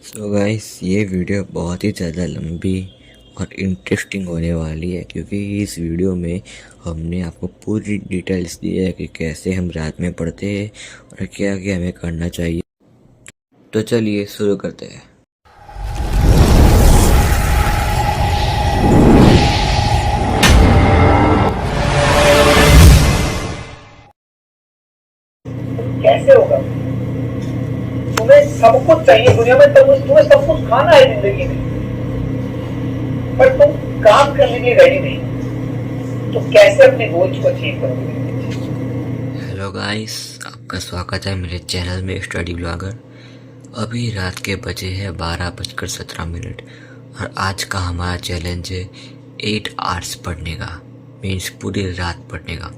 So guys, ये video बहुत ही ज़्यादा लंबी और इंटरेस्टिंग होने वाली है क्योंकि इस वीडियो में हमने आपको पूरी डिटेल्स दी है कि कैसे हम रात में पढ़ते हैं और क्या क्या हमें करना चाहिए। तो चलिए शुरू करते हैं। कैसे होगा? तुम्हें सब कुछ चाहिए दुनिया में, तुम्हें सब कुछ खाना है जिंदगी में, पर तुम काम करने के लिए रेडी नहीं। तो कैसे अपने गोल्स को अचीव करोगे? हेलो गाइस, आपका स्वागत है मेरे चैनल में स्टडी ब्लॉगर। अभी रात के बजे हैं 12:17 और आज का हमारा चैलेंज है 8 आवर्स पढ़ने का, मीन्स पूरी रात पढ़ने का।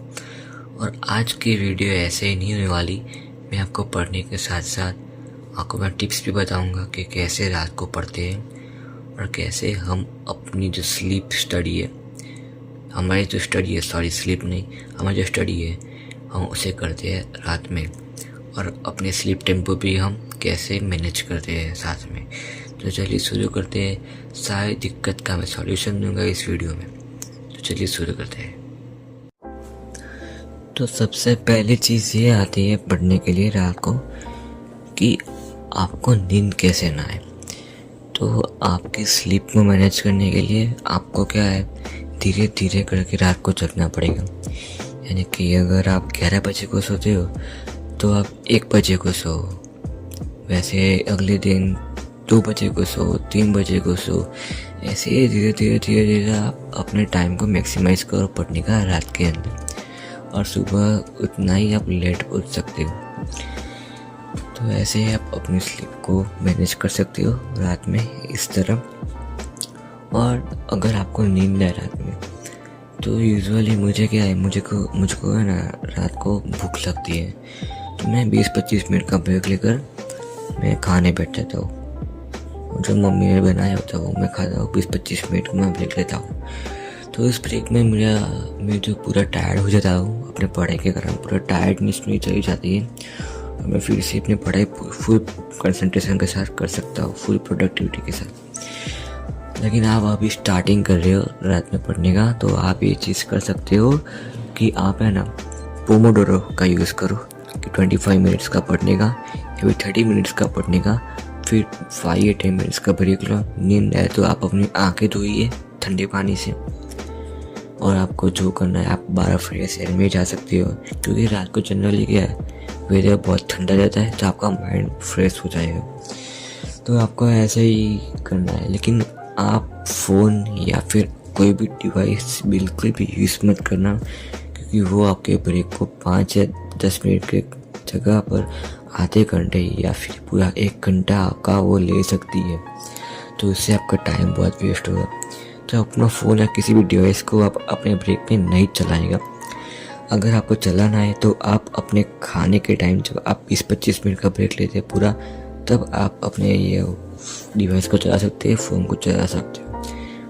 और आज की वीडियो ऐसे ही नहीं होने वाली। मैं आपको पढ़ने के साथ साथ आपको मैं टिप्स भी बताऊंगा कि कैसे रात को पढ़ते हैं और कैसे हम अपनी जो स्लीप स्टडी है, हमारी जो स्टडी है, सॉरी स्लीप नहीं, हमारी जो स्टडी है हम उसे करते हैं रात में, और अपने स्लीप टेम्पो भी हम कैसे मैनेज करते हैं साथ में। तो चलिए शुरू करते हैं। सारी दिक्कत का मैं सॉल्यूशन दूंगा इस वीडियो में। तो चलिए शुरू करते हैं। तो सबसे पहली चीज़ ये आती है पढ़ने के लिए रात को कि आपको नींद कैसे ना आए। तो आपकी स्लीप को मैनेज करने के लिए आपको क्या है, धीरे धीरे करके रात को जगना पड़ेगा। यानी कि अगर आप 11 बजे को सोते हो तो आप 1 बजे को सो, वैसे अगले दिन 2 बजे को सो, 3 बजे को सो। ऐसे ही धीरे धीरे धीरे धीरे आप अपने टाइम को मैक्सिमाइज करो पढ़ने का रात के अंदर, और सुबह उतना ही आप लेट उठ सकते हो। तो ऐसे ही आप अपनी स्लीप को मैनेज कर सकते हो रात में इस तरह। और अगर आपको नींद है रात में, तो यूजुअली मुझे क्या है, मुझको है ना रात को भूख लगती है, तो मैं 20-25 मिनट का ब्रेक लेकर मैं खाने बैठ जाता हूँ। जो मम्मी ने बनाया होता है वो मैं खाता हूँ। 20-25 मिनट का मैं ब्रेक लेता हूँ। तो इस ब्रेक में मैं जो पूरा टायर्ड हो जाता हूँ अपने पढ़ाई के कारण, पूरा टायर्डनेस मेरी चली जाती है और मैं फिर से अपनी पढ़ाई फुल कंसंट्रेशन के साथ कर सकता हूँ, फुल प्रोडक्टिविटी के साथ। लेकिन आप अभी स्टार्टिंग कर रहे हो रात में पढ़ने का, तो आप ये चीज़ कर सकते हो कि आप है ना पोमोडोरो का यूज़ करो कि 25 मिनट्स का पढ़ने का या फिर 30 मिनट्स का पढ़ने का, फिर 5 या 10 मिनट्स का ब्रेक लो। नींद आए तो आप अपनी आँखें धोइए ठंडे पानी से, और आपको जो करना है आप 12 फ्रेश एयर में जा सकते हो, क्योंकि रात को जनरली क्या है, वेदर बहुत ठंडा रहता है, तो आपका माइंड फ्रेश हो जाएगा। तो आपको ऐसे ही करना है। लेकिन आप फ़ोन या फिर कोई भी डिवाइस बिल्कुल भी यूज़ मत करना, क्योंकि वो आपके ब्रेक को 5 या 10 मिनट के जगह पर आधे घंटे या फिर पूरा 1 घंटा का वो ले सकती है। तो उससे आपका टाइम बहुत वेस्ट होगा। तो अपना फ़ोन या किसी भी डिवाइस को आप अपने ब्रेक में नहीं चलाएगा। अगर आपको चलाना है तो आप अपने खाने के टाइम, जब आप 20-25 मिनट का ब्रेक लेते हैं पूरा, तब आप अपने ये डिवाइस को चला सकते हैं, फ़ोन को चला सकते हो।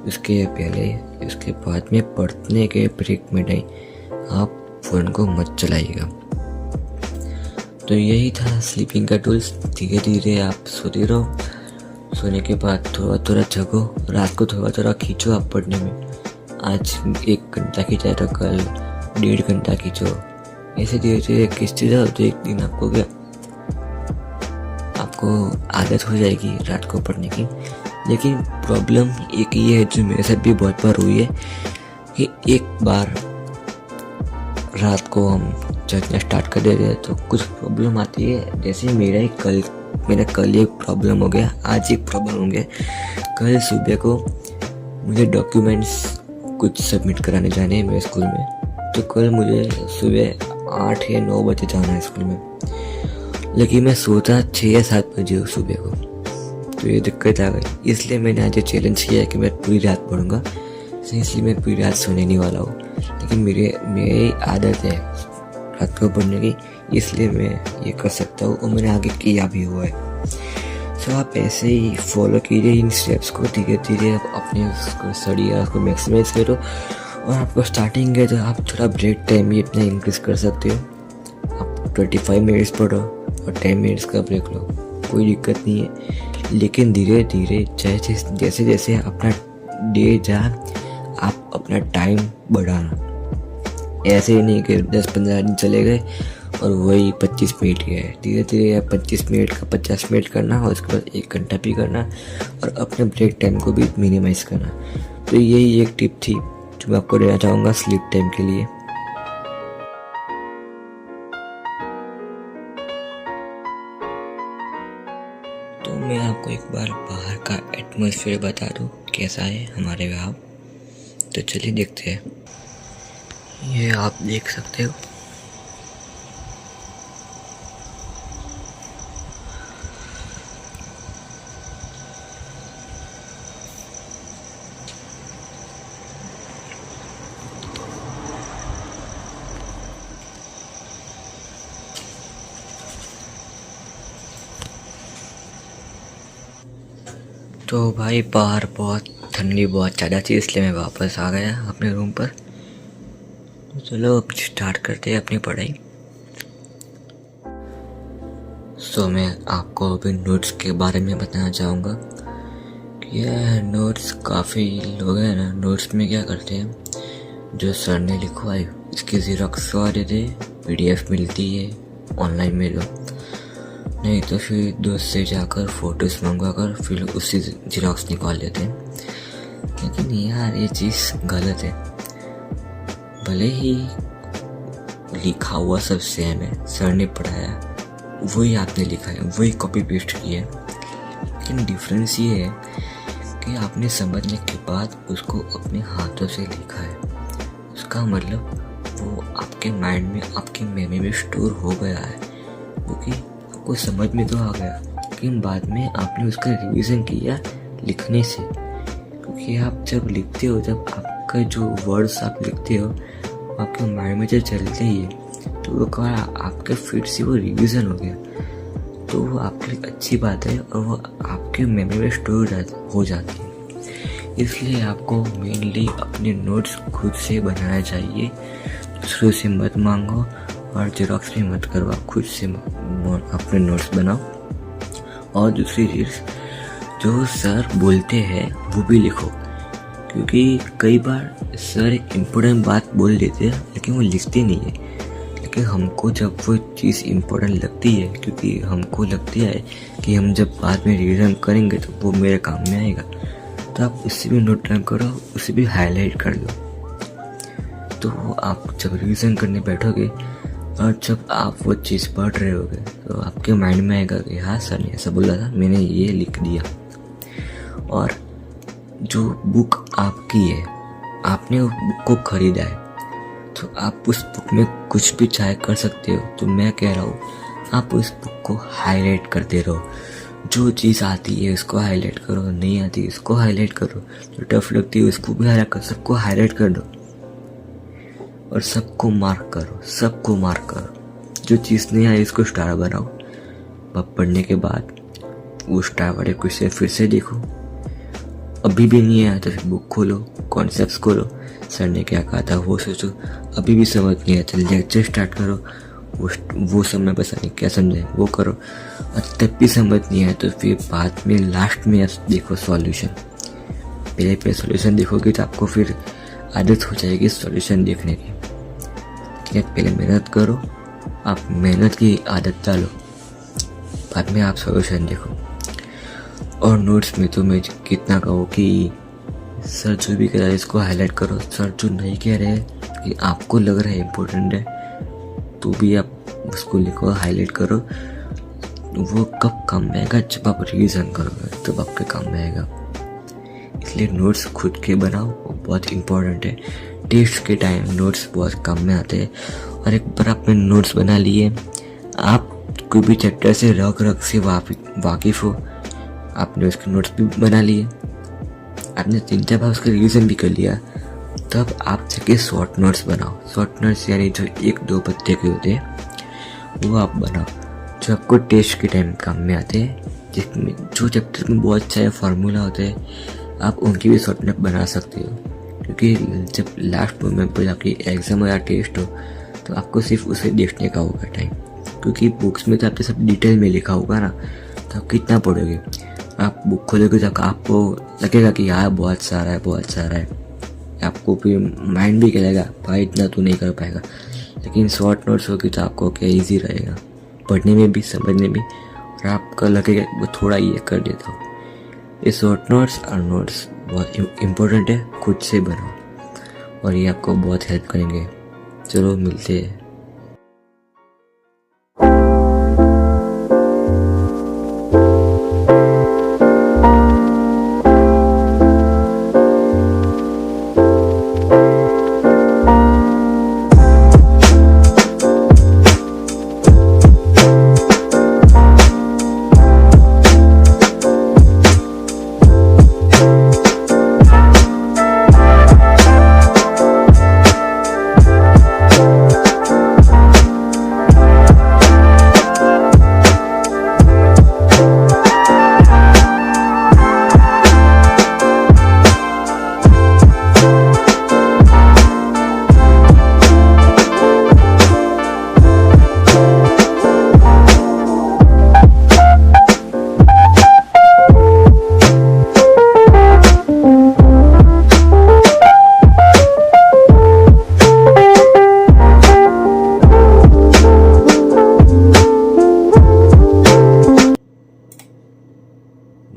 उसके पहले, उसके बाद में पढ़ने के ब्रेक में नहीं, आप फ़ोन को मत चलाइएगा। तो यही था स्लीपिंग का टूल्स। धीरे धीरे आप सोते रहो, सोने के बाद थोड़ा थोड़ा जगो, रात को थोड़ा थोड़ा खींचो आप पढ़ने में। आज 1 घंटा खींचा तो कल 1.5 घंटा खींचो। ऐसे धीरे धीरे खींचते जाओ तो एक दिन आपको क्या, आपको आदत हो जाएगी रात को पढ़ने की। लेकिन प्रॉब्लम एक ये है जो मेरे साथ भी बहुत बार हुई है कि एक बार रात को हम जगना स्टार्ट कर देते हैं तो कुछ प्रॉब्लम आती है। जैसे मेरा कल एक प्रॉब्लम हो गया, आज एक प्रॉब्लम हो गया। कल सुबह को मुझे डॉक्यूमेंट्स कुछ सबमिट कराने जाने हैं मेरे स्कूल में, तो कल मुझे सुबह 8 या 9 बजे जाना है स्कूल में। लेकिन मैं सोचा 6 या 7 बजे सुबह को, तो ये दिक्कत आ गई। इसलिए मैंने आज चैलेंज किया है कि मैं पूरी रात पढ़ूंगा, इसलिए मैं पूरी रात सोने नहीं वाला हूँ। लेकिन मेरी आदत है रात को पढ़ने की, इसलिए मैं ये कर सकता हूँ और मैंने आगे किया भी हुआ है। सो आप ऐसे ही फॉलो कीजिए इन स्टेप्स को। धीरे धीरे आप अपने स्टडी को मैक्सिमाइज करो, और आपको स्टार्टिंग है तो आप थोड़ा ब्रेक टाइम भी अपना इंक्रीज कर सकते हो। आप 25 मिनट्स पढ़ो और 10 मिनट्स का ब्रेक लो, कोई दिक्कत नहीं है। लेकिन धीरे धीरे जैसे जैसे अपना डे जा आप अपना टाइम बढ़ाना। ऐसे ही नहीं कि 10-15 दिन चले गए और वही 25 मिनट गए। धीरे धीरे 25 मिनट का 50 मिनट करना और उसके बाद 1 घंटा भी करना और अपने ब्रेक टाइम को भी मिनिमाइज़ करना। तो यही एक टिप थी जो मैं आपको देना चाहूँगा स्लीप टाइम के लिए। तो मैं आपको एक बार बाहर का एटमॉस्फेयर बता दूँ कैसा है हमारे यहाँ। तो चलिए देखते हैं। ये आप देख सकते हो, तो भाई बाहर बहुत ठंडी बहुत ज़्यादा थी, इसलिए मैं वापस आ गया अपने रूम पर। तो चलो अब स्टार्ट करते हैं अपनी पढ़ाई। सो मैं आपको अभी नोट्स के बारे में बताना चाहूँगा कि यह नोट्स काफ़ी लोग हैं ना, नोट्स में क्या करते हैं, जो सर ने लिखवाए इसकी ज़ेरॉक्स करवा देते, PDF मिलती है ऑनलाइन में लो, नहीं तो फिर दोस्त से जाकर फ़ोटोज़ मंगवा कर फिर उससे ज़ेरॉक्स निकाल लेते हैं। लेकिन यार ये चीज़ गलत है। भले ही लिखा हुआ सब सेम है, सर ने पढ़ाया वही आपने लिखा है, वही कॉपी पेस्ट किया है, लेकिन डिफरेंस ये है कि आपने समझने के बाद उसको अपने हाथों से लिखा है। उसका मतलब वो आपके माइंड में, आपकी मेमोरी में स्टोर हो गया है, क्योंकि आपको समझ में तो आ गया, लेकिन बाद में आपने उसका रिवीजन किया लिखने से। क्योंकि आप जब लिखते हो, जब आपका जो वर्ड्स आप लिखते हो आपके माइंड में जब चलते ही है, तो वो कहा आपके फिर से वो रिवीजन हो गया, तो वो आपके लिए अच्छी बात है और वो आपके मेमोरी में स्टोर हो जाती है। इसलिए आपको मेनली अपने नोट्स खुद से बनाना चाहिए, दूसरों से मत मांगो और जेरॉक्स भी मत करवाओ, खुद से अपने नोट्स बनाओ। और दूसरी चीज़, जो सर बोलते हैं वो भी लिखो, क्योंकि कई बार सर एक इम्पोर्टेंट बात बोल देते हैं लेकिन वो लिखते नहीं है। लेकिन हमको जब वो चीज़ इम्पोर्टेंट लगती है, क्योंकि हमको लगती है कि हम जब बाद में रिवीजन करेंगे तो वो मेरे काम में आएगा, तो आप उससे भी नोट डाउन करो, उसे भी हाईलाइट कर लो। तो आप जब रिवीजन करने बैठोगे और जब आप वो चीज़ पढ़ रहे होगे तो आपके माइंड में आएगा कि हाँ सर ने ऐसा बोला था, मैंने ये लिख दिया। और जो बुक आपकी है, आपने उस बुक को खरीदा है, तो आप उस बुक में कुछ भी चाहे कर सकते हो। तो मैं कह रहा हूँ आप उस बुक को हाईलाइट करते रहो। जो चीज़ आती है उसको हाईलाइट करो, नहीं आती इसको हाईलाइट करो, जो टफ लगती है उसको भी हाईलाइट करो, सबको हाईलाइट कर दो और सबको मार्क करो, सबको मार्क करो। जो चीज़ नहीं आई उसको स्टार बनाओ। अब पढ़ने के बाद वो स्टार वाले क्वेश्चन फिर से देखो, अभी भी नहीं आया तो फिर बुक खोलो, कॉन्सेप्ट्स खोलो, सर ने क्या कहा था वो सोचो। अभी भी समझ नहीं आया तो लेक्चर स्टार्ट करो, वो समय पता नहीं क्या समझे वो करो। और तब भी समझ नहीं आया तो फिर बाद में लास्ट में देखो सॉल्यूशन। पहले सॉल्यूशन देखोगे तो आपको फिर आदत हो जाएगी सॉल्यूशन देखने की। पहले मेहनत करो, आप मेहनत की आदत डालो, बाद में आप सॉल्यूशन देखो। और नोट्स में तो मैं कितना कहूँ कि सर जो भी कह रहा है इसको हाईलाइट करो। सर जो नहीं कह रहे हैं कि आपको लग रहा है इम्पोर्टेंट है तो भी आप उसको लिखो, हाईलाइट करो। वो कब काम में आएगा, जब आप रिवीजन करोगे तब आपके काम में आएगा। इसलिए नोट्स खुद के बनाओ, वो बहुत इम्पोर्टेंट है। टेस्ट के टाइम नोट्स बहुत काम में आते हैं। और एक बार आपने नोट्स बना लिए, आप कोई भी चैप्टर से रग से वाकिफ़ हो, आपने उसके नोट्स भी बना लिए, आपने 3-4 बार उसका रिवीजन भी कर लिया, तब आप जाके शॉर्ट नोट्स बनाओ। शॉर्ट नोट्स यानी जो 1-2 पत्ते के होते हैं वो आप बनाओ, जो आपको टेस्ट के टाइम काम में आते हैं। जिसमें जो चैप्टर में बहुत सारे फार्मूला होते हैं आप उनकी भी शॉर्ट नोट बना सकते हो, क्योंकि जब लास्ट मोमेंट पर जाके एग्ज़ाम या टेस्ट हो तो आपको सिर्फ उसे देखने का होगा टाइम। क्योंकि बुक्स में तो आपने सब डिटेल में लिखा होगा ना, तो आप कितना पढ़ोगे। आप बुक खोलोगे तो आपको लगेगा कि यार बहुत सारा है, बहुत सारा है। आपको भी माइंड भी कहेगा भाई इतना तू नहीं कर पाएगा। लेकिन शॉर्ट नोट्स होगी तो आपको क्या ईजी रहेगा पढ़ने में भी, समझने में, और आपका लगेगा वो थोड़ा ये कर देता हूँ। ये शॉर्ट नोट्स और नोट्स बहुत इम्पोर्टेंट है, खुद से बनाओ और ये आपको बहुत हेल्प करेंगे। चलो मिलते हैं।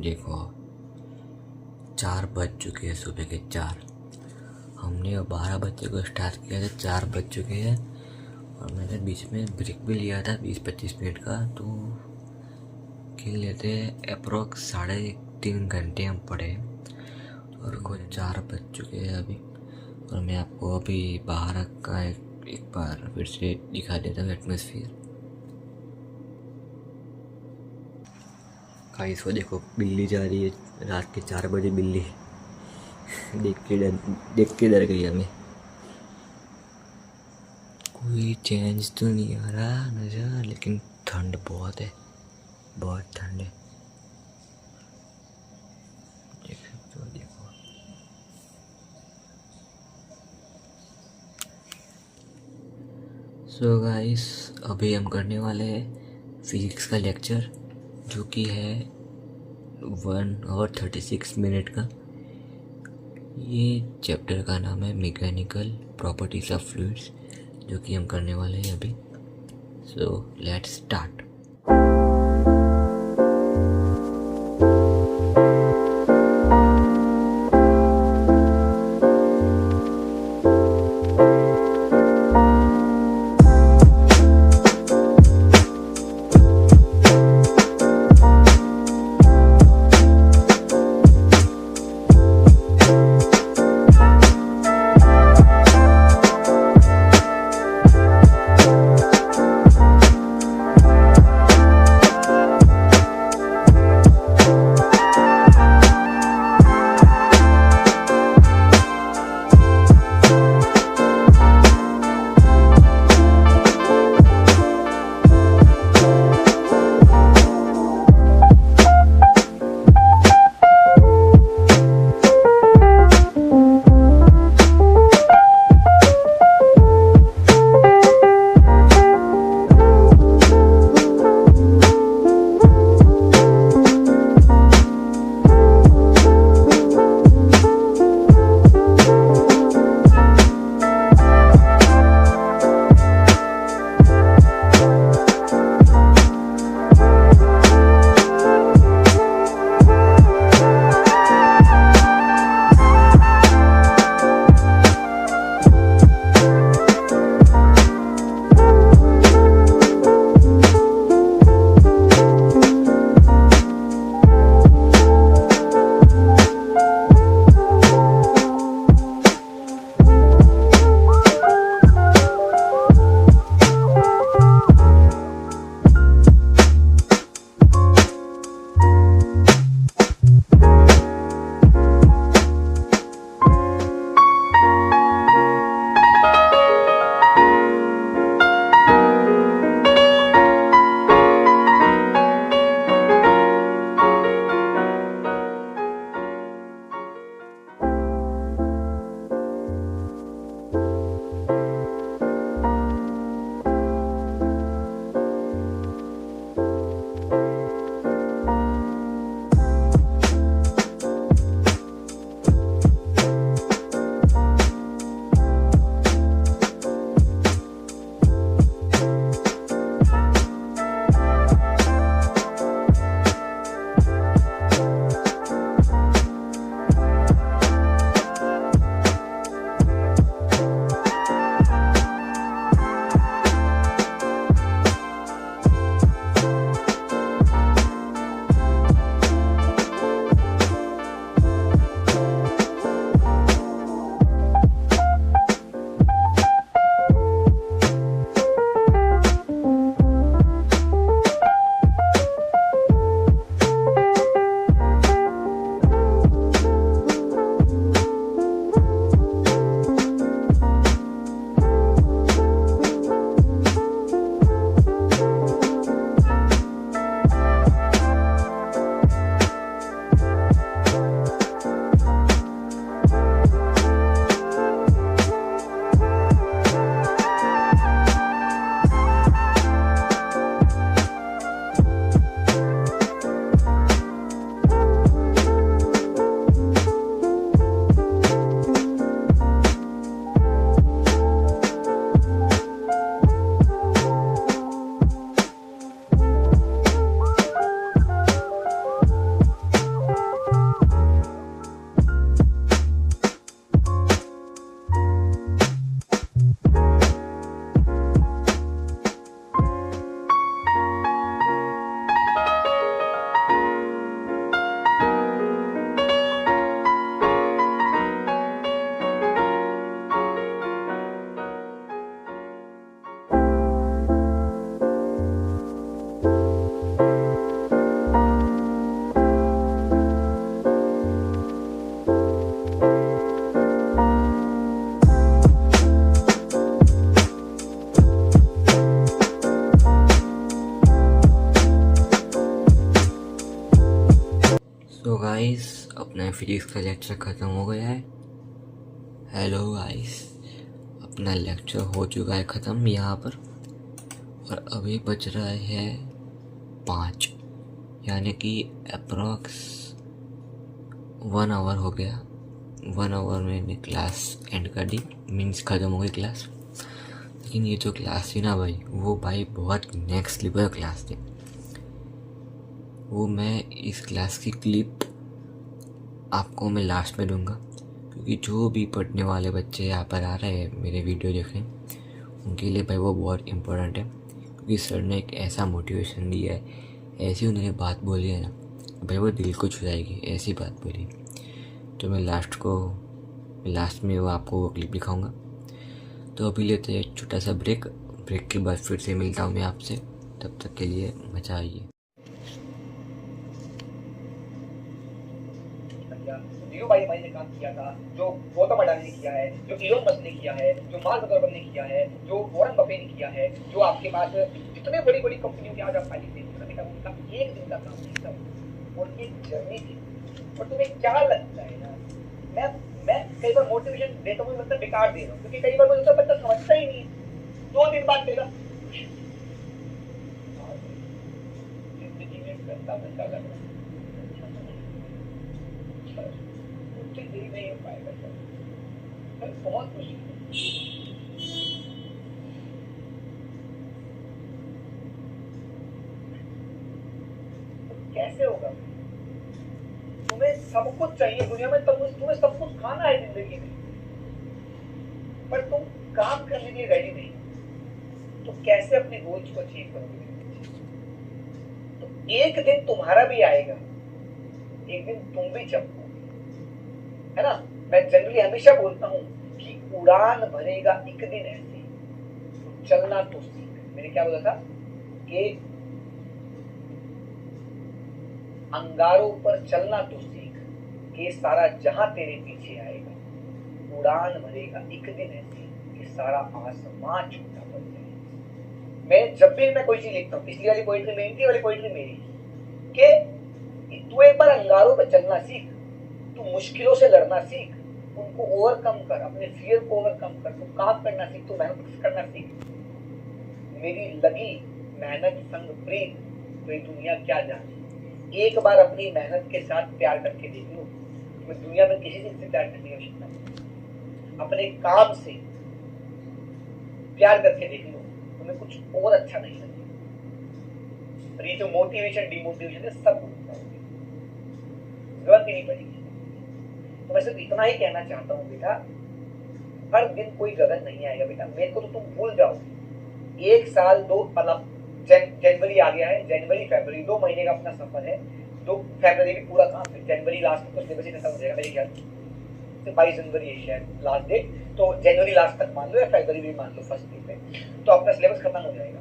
देखो 4 बज चुके हैं, सुबह के 4। हमने 12 बजे को स्टार्ट किया था, 4 बज चुके हैं। और मैंने बीच में ब्रेक भी लिया था 20-25 मिनट का, तो खेल लेते अप्रोक्स 3.5 घंटे हम पढ़े। और को 4 बज चुके हैं अभी। और मैं आपको अभी बाहर का एक बार फिर से दिखा देता हूँ एटमॉस्फेयर। गाइस वो देखो बिल्ली जा रही है रात के 4 बजे। बिल्ली देख के डर गई हमें। कोई चेंज तो नहीं आ रहा नज़र, लेकिन ठंड बहुत है, बहुत ठंड है। देख सकते हो, देखो सो गाइस अभी हम करने वाले हैं फिजिक्स का लेक्चर, जो कि है 1 और 36 मिनट का। ये चैप्टर का नाम है मैकेनिकल प्रॉपर्टीज ऑफ फ्लूइड्स, जो कि हम करने वाले हैं अभी। So let's start. तो गाइस अपना फिजिक्स का लेक्चर ख़त्म हो गया है। हेलो गाइस, अपना लेक्चर हो चुका है ख़त्म यहाँ पर, और अभी बज रहा है 5, यानी कि अप्रॉक्स 1 आवर हो गया। 1 आवर में मैंने क्लास एंड कर दी, मीन्स ख़त्म हो गई क्लास। लेकिन ये जो क्लास थी ना भाई, वो भाई बहुत नेक्स्ट लेवल क्लास थी। वो मैं इस क्लास की क्लिप आपको मैं लास्ट में दूंगा, क्योंकि जो भी पढ़ने वाले बच्चे यहाँ पर आ रहे हैं मेरे वीडियो देखने, उनके लिए भाई वो बहुत इम्पोर्टेंट है। क्योंकि सर ने एक ऐसा मोटिवेशन दिया है, ऐसी उन्होंने बात बोली है ना भाई, वो दिल को छू जाएगी, ऐसी बात बोली। तो मैं लास्ट में वो आपको वो क्लिप दिखाऊंगा। तो अभी लेते हैं एक छोटा सा ब्रेक के बाद फिर से मिलता हूँ मैं आपसे। तब तक के लिए मजा आइए। धीरूभाई अंबानी ने काम किया था, जो गौतम अडानी ने किया है, जो इलोन मस्क ने किया है, जो मार्क जुकरबर्ग ने किया है, जो वॉरेन बफे ने किया है, जो आपके पास जितने बड़ी बड़ी कंपनियों के आज आप फाइलिंग देखते हैं, उनका एक दिन का काम नहीं था और एक जर्नी थी। और तुम्हें क्या लगता है ना, मैं कई बार मोटिवेशन देता हूँ, मतलब बेकार दे रहा हूँ, क्योंकि कई बार मुझे बच्चा समझता ही नहीं, 2 दिन बाद देगा जिंदगी में करता बनता लग रहा है, नहीं हो पाएगा सर, बहुत मुश्किल। कैसे होगा? तुम्हें सब कुछ चाहिए दुनिया में, तुम्हें सब कुछ खाना है जिंदगी में, पर तुम काम करने के लिए रेडी नहीं, तो कैसे अपने गोल्स को अचीव करोगे? तो एक दिन तुम्हारा भी आएगा, एक दिन तुम भी चमकोगे, है ना। मैं जनरली हमेशा बोलता हूं कि उड़ान भरेगा एक दिन ऐसे, तो चलना तो सीख। मैंने क्या बोला था कि अंगारों पर चलना तो सीख, कि सारा जहां तेरे पीछे आएगा। उड़ान भरेगा एक दिन ऐसे कि सारा आसमान छूटा पड़ जाएगा। मैं जब भी मैं कोई चीज लिखता हूँ, पिछली वाली पोइट्री मेरी थी, वाली पोइट्री मेरी, कि तू एक बार अंगारों पर चलना सीख, तू मुश्किलों से लड़ना सीख, उनको ओवरकम कर, अपने फियर को ओवरकम कर, तू काम करना सीख, तू मेहनत करना सीख। मेरी लगी मेहनत संग प्रीत, तो ये दुनिया क्या जाने। एक बार अपनी मेहनत के साथ प्यार करके देख लो, तुम्हें दुनिया में किसी चीज से प्यार करने की आवश्यकता नहीं। अपने काम से प्यार करके देख लो, तुम्हें कुछ और अच्छा नहीं लगेगा। और ये जो मोटिवेशन डिमोटिवेशन है, सब भूल जाओगे, जरूरत ही नहीं पड़ेगी। तो मैं सिर्फ इतना ही कहना चाहता हूँ बेटा, हर दिन कोई गगन नहीं आएगा बेटा, मेरे को तो तुम भूल जाओ। 1 साल 2 मतलब जनवरी आ गया है, जनवरी फरवरी 2 महीने का अपना सफर है। 2 फरवरी भी पूरा काम, फिर जनवरी लास्ट तक तो सिलेबस ही खत्म हो जाएगा मेरे ख्याल से। 22 जनवरी है शायद लास्ट डेट, तो जनवरी लास्ट तक मान लो या फरवरी भी मान लो फर्स्ट वीक में, तो अपना सिलेबस खत्म हो जाएगा।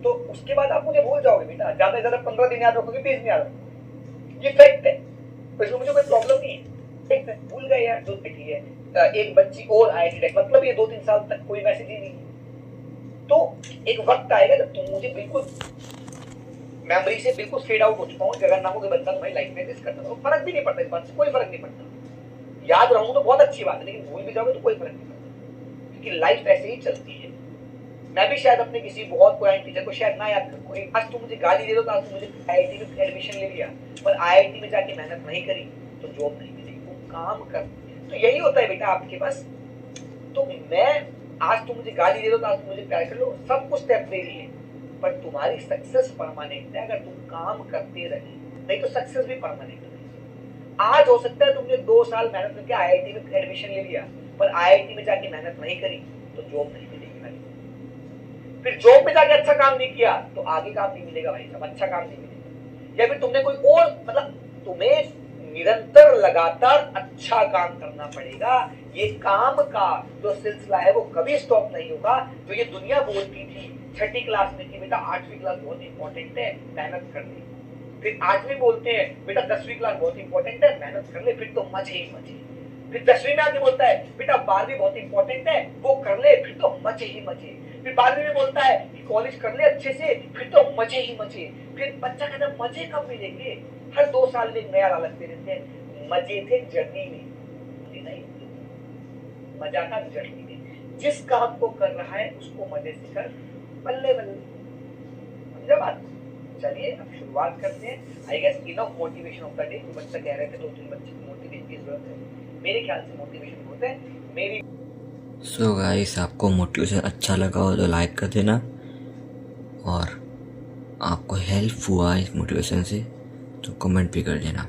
तो उसके बाद आप मुझे भूल जाओगे बेटा, ज्यादा से ज्यादा 15 दिन याद रखोगे, 20 दिन याद रखोगे, ये फैक्ट है। तो इसमें मुझे कोई प्रॉब्लम नहीं है, भूल गए यार, जो ठीक है। एक बच्ची और आईआईटी, मतलब ये 2-3 साल तक कोई मैसेज ही नहीं। तो एक वक्त आएगा जब तुम मुझे बिल्कुल मेमोरी से बिल्कुल फेड आउट हो चुका हूँ, जगह नामों के बंदा तुम्हारी लाइफ में दिस करता था, फर्क भी नहीं पड़ता, इस बात से कोई फर्क नहीं पड़ता। याद रहूं तो बहुत अच्छी बात है, लेकिन भूल भी जाओगे तो कोई फर्क नहीं पड़ता, क्योंकि लाइफ ऐसे ही चलती है। मैं भी शायद अपने किसी बहुत पुराने टीचर को शायद ना याद करूँ, आज तुम मुझे गाली दे दो, तो आज तुम मुझे आईआईटी में एडमिशन ले लिया, पर आईआईटी में जाके मेहनत नहीं करी तो जॉब नहीं मिलेगी, वो काम कर। तो यही होता है बेटा आपके पास। तो मैं आज तुम मुझे गाली दे दो, तो आज तुम मुझे प्यार कर लो, सब कुछ टेम्परेरी है, पर तुम्हारी सक्सेस परमानेंट है अगर तुम काम करते रहे, नहीं तो सक्सेस भी परमानेंट है। आज हो सकता है तुमने 2 साल मेहनत करके आईआईटी में एडमिशन ले लिया, पर आईआईटी में जाके मेहनत नहीं करी तो जॉब नहीं मिलेगी भाई। फिर जॉब में जाके अच्छा काम नहीं किया तो आगे काम नहीं मिलेगा भाई साहब, अच्छा काम नहीं मिलेगा। या फिर तुमने कोई और, मतलब तुम्हें निरंतर लगातार अच्छा काम करना पड़ेगा। ये काम का जो सिलसिला है वो कभी स्टॉप नहीं होगा। जो ये दुनिया बोलती थी 6ठी क्लास में कि बेटा 8वीं क्लास बहुत इंपॉर्टेंट है, मेहनत कर ले, फिर 8वीं बोलते हैं बेटा 10वीं क्लास बहुत इंपॉर्टेंट है, मेहनत कर ले, फिर तो मजे ही मजे। फिर 10वीं में आके बोलता है बेटा 12वीं बहुत इंपॉर्टेंट है, वो कर ले, फिर तो मजे ही मजे। फिर 12वीं में बोलता है कि कॉलेज कर ले अच्छे से, फिर तो मजे ही मजे। फिर बच्चा कहता है मजे कब मिलेंगे, हर 2 साल में एक नया लालच दे देते हैं। मजे थे जर्नी में, नहीं मजा था जर्नी में। जिस काम को कर रहा है उसको मजे से कर, बल्ले बल्ले। समझा बात? चलिए अब शुरुआत करते हैं। I guess enough motivation of the day. तो बच्चा कह रहे थे 2-3 बच्चे को मोटिवेशन की जरूरत है, मेरे ख्याल से मोटिवेशन होता है मेरी। सो गाइस, आपको मोटिवेशन अच्छा लगा हो तो लाइक कर देना, और आपको हेल्प हुआ इस मोटिवेशन से तो कमेंट भी कर देना।